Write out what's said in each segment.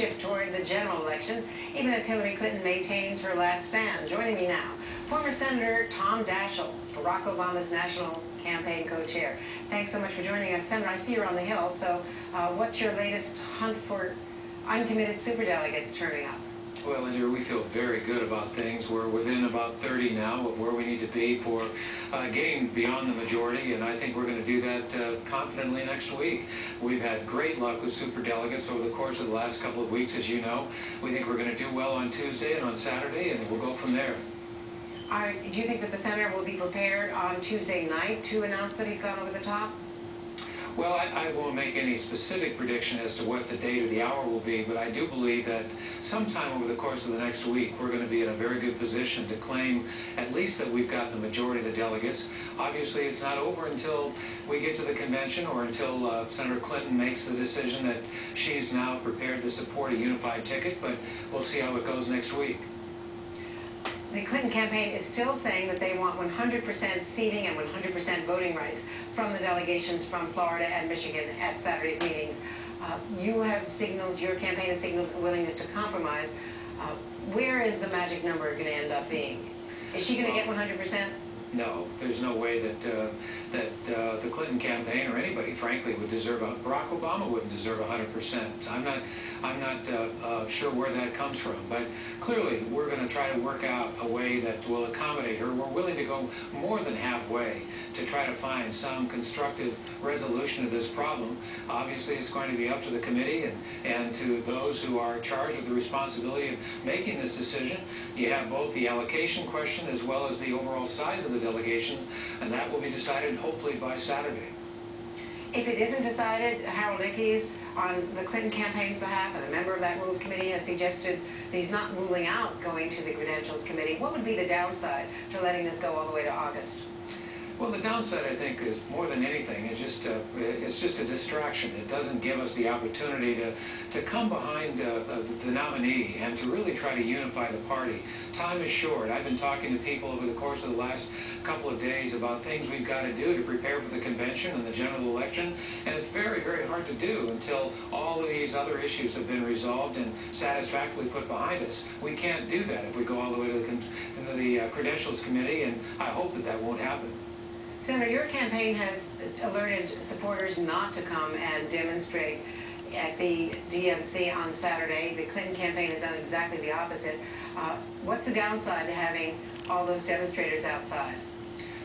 shift toward the general election, even as Hillary Clinton maintains her last stand. Joining me now, former Senator Tom Daschle, Barack Obama's national campaign co-chair. Thanks so much for joining us. Senator, I see you're on the Hill, so what's your latest hunt for uncommitted superdelegates turning up? Well, Andrew, we feel very good about things. We're within about 30 now of where we need to be for getting beyond the majority, and I think we're going to do that confidently next week. We've had great luck with superdelegates over the course of the last couple of weeks, as you know. We think we're going to do well on Tuesday and on Saturday, and we'll go from there. Do you think that the senator will be prepared on Tuesday night to announce that he's gone over the top? Well, I won't make any specific prediction as to what the date or the hour will be, but I do believe that sometime over the course of the next week, we're going to be in a very good position to claim at least that we've got the majority of the delegates. Obviously, it's not over until we get to the convention or until Senator Clinton makes the decision that she's now prepared to support a unified ticket, but we'll see how it goes next week. The Clinton campaign is still saying that they want 100% seating and 100% voting rights from the delegations from Florida and Michigan at Saturday's meetings. You have signaled, your campaign has signaled a willingness to compromise. Where is the magic number going to end up being? Is she going to get 100%? No, there's no way that the Clinton campaign or anybody, frankly, would deserve Barack Obama wouldn't deserve 100%. I'm not sure where that comes from, but clearly we're going to try to work out a way that will accommodate her. We're willing to go more than halfway to try to find some constructive resolution of this problem. Obviously, it's going to be up to the committee and to those who are charged with the responsibility of making this decision. You have both the allocation question as well as the overall size of the delegation, and that will be decided hopefully by Saturday. If it isn't decided, Harold Ickes, on the Clinton campaign's behalf, and a member of that Rules Committee, has suggested that he's not ruling out going to the Credentials Committee. What would be the downside to letting this go all the way to August? Well, the downside, I think, is more than anything, it's just a distraction. It doesn't give us the opportunity to come behind the nominee and to really try to unify the party. Time is short. I've been talking to people over the course of the last couple of days about things we've got to do to prepare for the convention and the general election, and it's very, very hard to do until all of these other issues have been resolved and satisfactorily put behind us. We can't do that if we go all the way to the Credentials Committee, and I hope that that won't happen. Senator, your campaign has alerted supporters not to come and demonstrate at the DNC on Saturday. The Clinton campaign has done exactly the opposite. What's the downside to having all those demonstrators outside?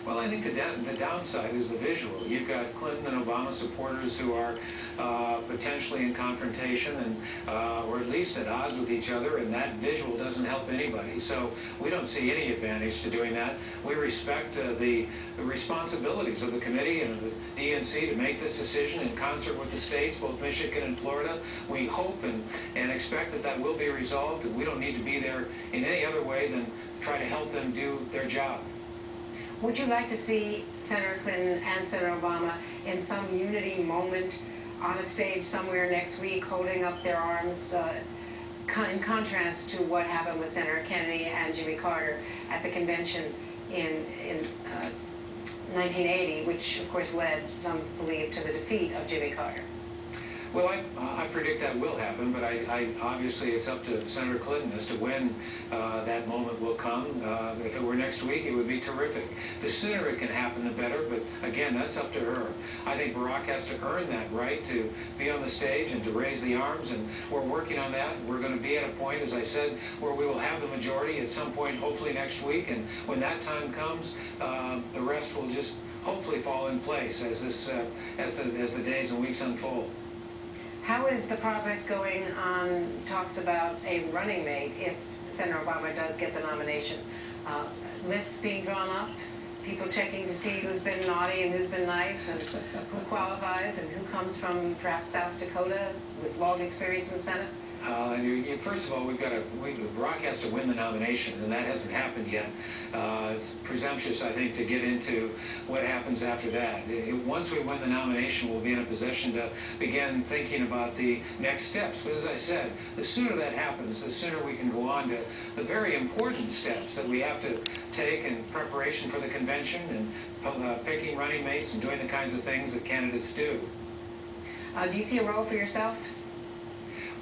Well, I think the downside is the visual. You've got Clinton and Obama supporters who are potentially in confrontation and or at least at odds with each other, and that visual doesn't help anybody. So we don't see any advantage to doing that. We respect the responsibilities of the committee and of the DNC to make this decision in concert with the states, both Michigan and Florida. We hope and expect that that will be resolved, and we don't need to be there in any other way than try to help them do their job. Would you like to see Senator Clinton and Senator Obama in some unity moment on a stage somewhere next week, holding up their arms, in contrast to what happened with Senator Kennedy and Jimmy Carter at the convention in 1980, which of course led, some believe, to the defeat of Jimmy Carter? Well, I predict that will happen, but obviously it's up to Senator Clinton as to when that moment will come. If it were next week, it would be terrific. The sooner it can happen, the better, but again, that's up to her. I think Barack has to earn that right to be on the stage and to raise the arms, and we're working on that. We're going to be at a point, as I said, where we will have the majority at some point, hopefully next week, and when that time comes, the rest will just hopefully fall in place as the days and weeks unfold. How is the progress going on talks about a running mate if Senator Obama does get the nomination? Lists being drawn up, people checking to see who's been naughty and who's been nice, and who qualifies and who comes from perhaps South Dakota with long experience in the Senate? First of all, Barack has to win the nomination, and that hasn't happened yet. It's presumptuous, I think, to get into what happens after that. Once we win the nomination, we'll be in a position to begin thinking about the next steps. But as I said, the sooner that happens, the sooner we can go on to the very important steps that we have to take in preparation for the convention and picking running mates and doing the kinds of things that candidates do. Do you see a role for yourself?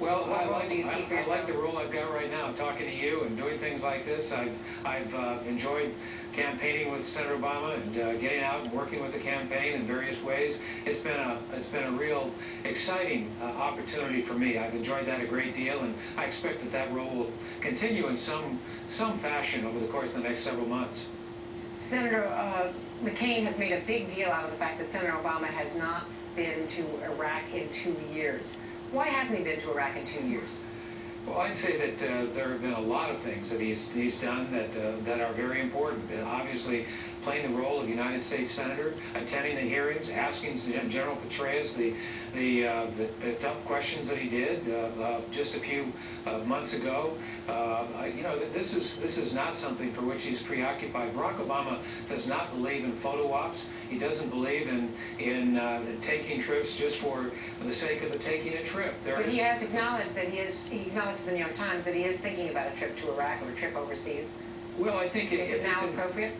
Well, What role do you see for I yourself? like the role I've got right now, talking to you and doing things like this. I've enjoyed campaigning with Senator Obama and getting out and working with the campaign in various ways. It's been a real exciting opportunity for me. I've enjoyed that a great deal, and I expect that role will continue in some fashion over the course of the next several months. Senator McCain has made a big deal out of the fact that Senator Obama has not been to Iraq in 2 years. Why hasn't he been to Iraq in 2 years? Well, I'd say that there have been a lot of things that he's done that are very important. Obviously, playing the role of United States Senator, attending the hearings, asking General Petraeus the tough questions that he did just a few months ago. You know, this is not something for which he's preoccupied. Barack Obama does not believe in photo ops. He doesn't believe in taking trips just for the sake of taking a trip. But he has acknowledged that he acknowledged to the New York Times that he is thinking about a trip to Iraq or a trip overseas. Well, I think is it now appropriate?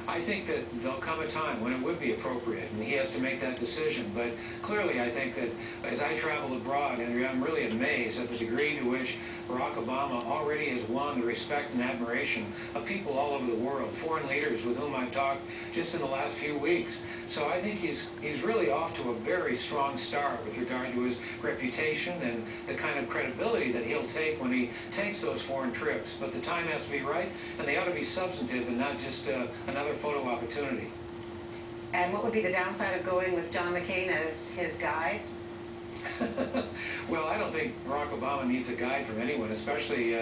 I think that there'll come a time when it would be appropriate, and he has to make that decision. But clearly, I think that as I travel abroad, and I'm really amazed at the degree to which Barack Obama already has won the respect and admiration of people all over the world, foreign leaders with whom I've talked just in the last few weeks. So I think he's really off to a very strong start with regard to his reputation and the kind of credibility that he'll take when he takes those foreign trips. But the time has to be right, and they ought to be substantive and not just another photo opportunity. And what would be the downside of going with John McCain as his guide? Well, I don't think Barack Obama needs a guide from anyone, especially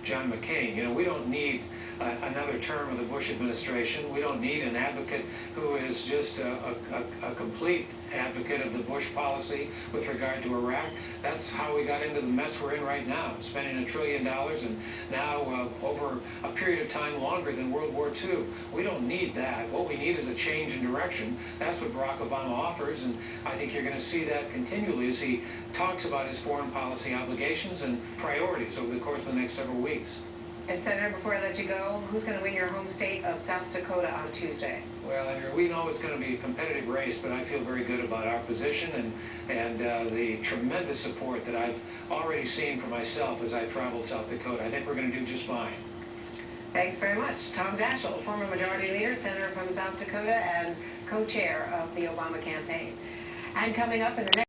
John McCain. You know, we don't need another term of the Bush administration. We don't need an advocate who is just a complete advocate of the Bush policy with regard to Iraq. That's how we got into the mess we're in right now, spending $1 trillion and now over a period of time longer than World War II. We don't need that. What we need is a change in direction. That's what Barack Obama offers, and I think you're going to see that continually as he talks about his foreign policy obligations and priorities over the course of the next several weeks. And Senator, before I let you go, who's going to win your home state of South Dakota on Tuesday? Well, Andrew, we know it's going to be a competitive race, but I feel very good about our position and the tremendous support that I've already seen for myself as I travel South Dakota. I think we're going to do just fine. Thanks very much. Tom Daschle, former Majority Leader, Senator from South Dakota, and co-chair of the Obama campaign. And coming up in the next